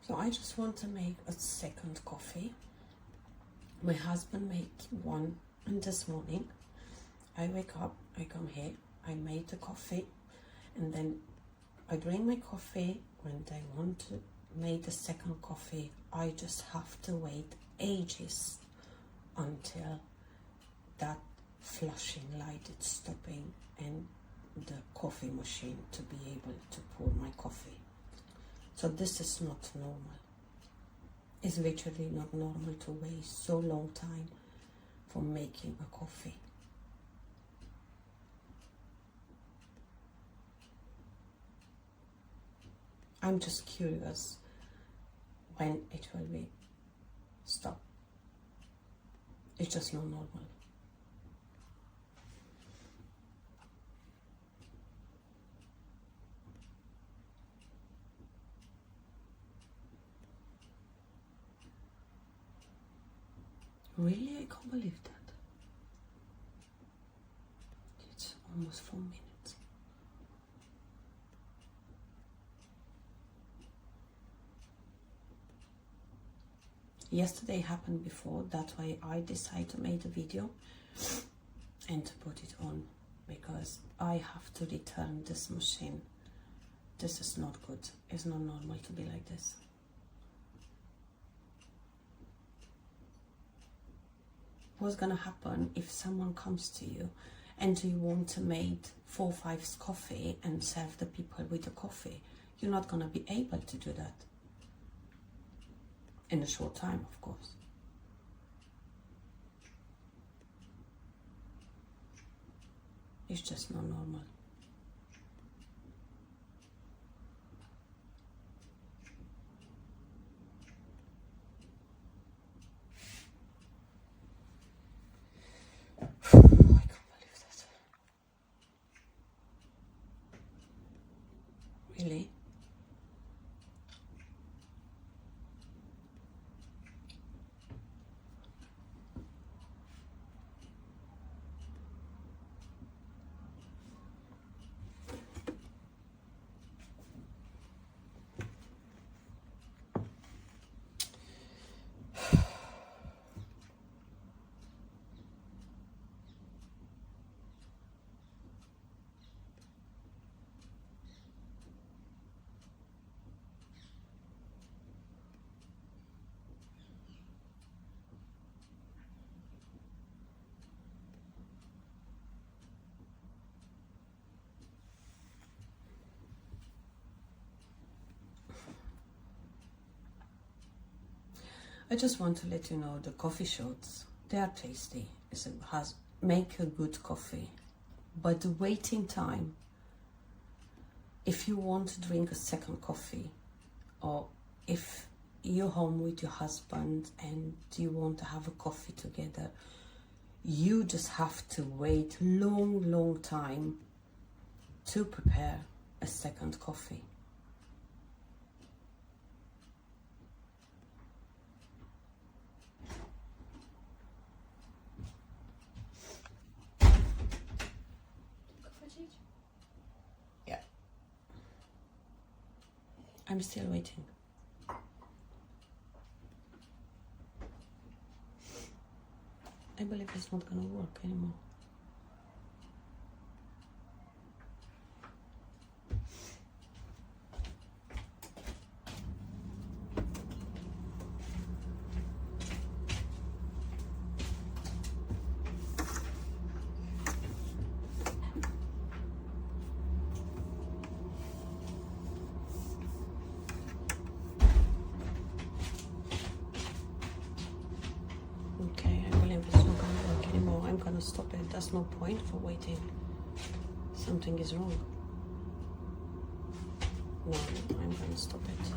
So I just want to make a second coffee. My husband made one this morning. I wake up, I come here, I made the coffee, and then I drink my coffee. When I want to make the second coffee, I just have to wait ages until that flashing light is stopping and the coffee machine to be able to pour my coffee. So this is not normal. It's literally not normal to waste so long time for making a coffee. I'm just curious when it will be stop. It's just not normal. Really, I can't believe that. It's almost 4 minutes. Yesterday happened before, that's why I decided to make a video and to put it on, because I have to return this machine. This is not good. It's not normal to be like this. What's gonna happen if someone comes to you and you want to make 4 or 5 coffee and serve the people with the coffee? You're not gonna be able to do that. In a short time, of course. It's just not normal. I can't believe that. Really? I just want to let you know the coffee shots, they are tasty. It has make a good coffee, but the waiting time, if you want to drink a second coffee, or if you're home with your husband and you want to have a coffee together, you just have to wait long time to prepare a second coffee. Yeah. I'm still waiting. I believe it's not gonna work anymore. Okay, I believe it's not gonna work anymore. I'm gonna stop it. There's no point for waiting. Something is wrong. No, I'm gonna stop it.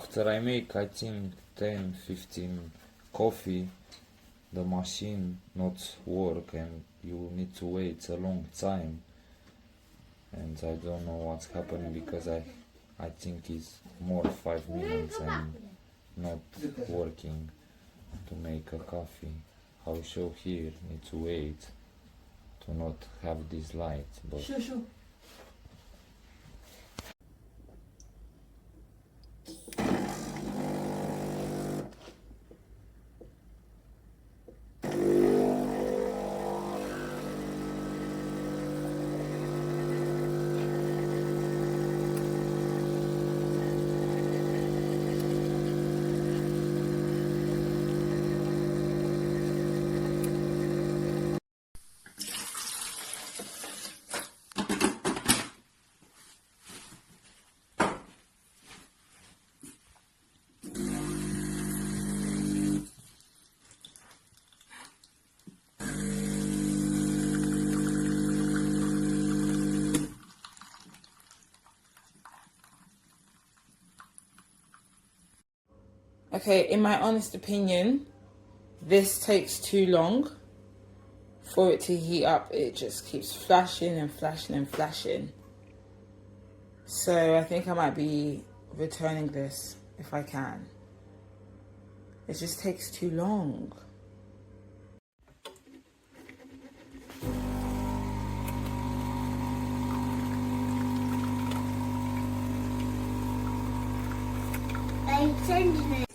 after I make, I think 10-15 coffee, the machine not work and you need to wait a long time, and I don't know what's happening because I think it's more 5 minutes and not working to make a coffee. I'll show here, need to wait to not have this light, but Sure. Okay, in my honest opinion, this takes too long for it to heat up. It just keeps flashing and flashing and flashing. So I think I might be returning this if I can. It just takes too long. I'm changing it.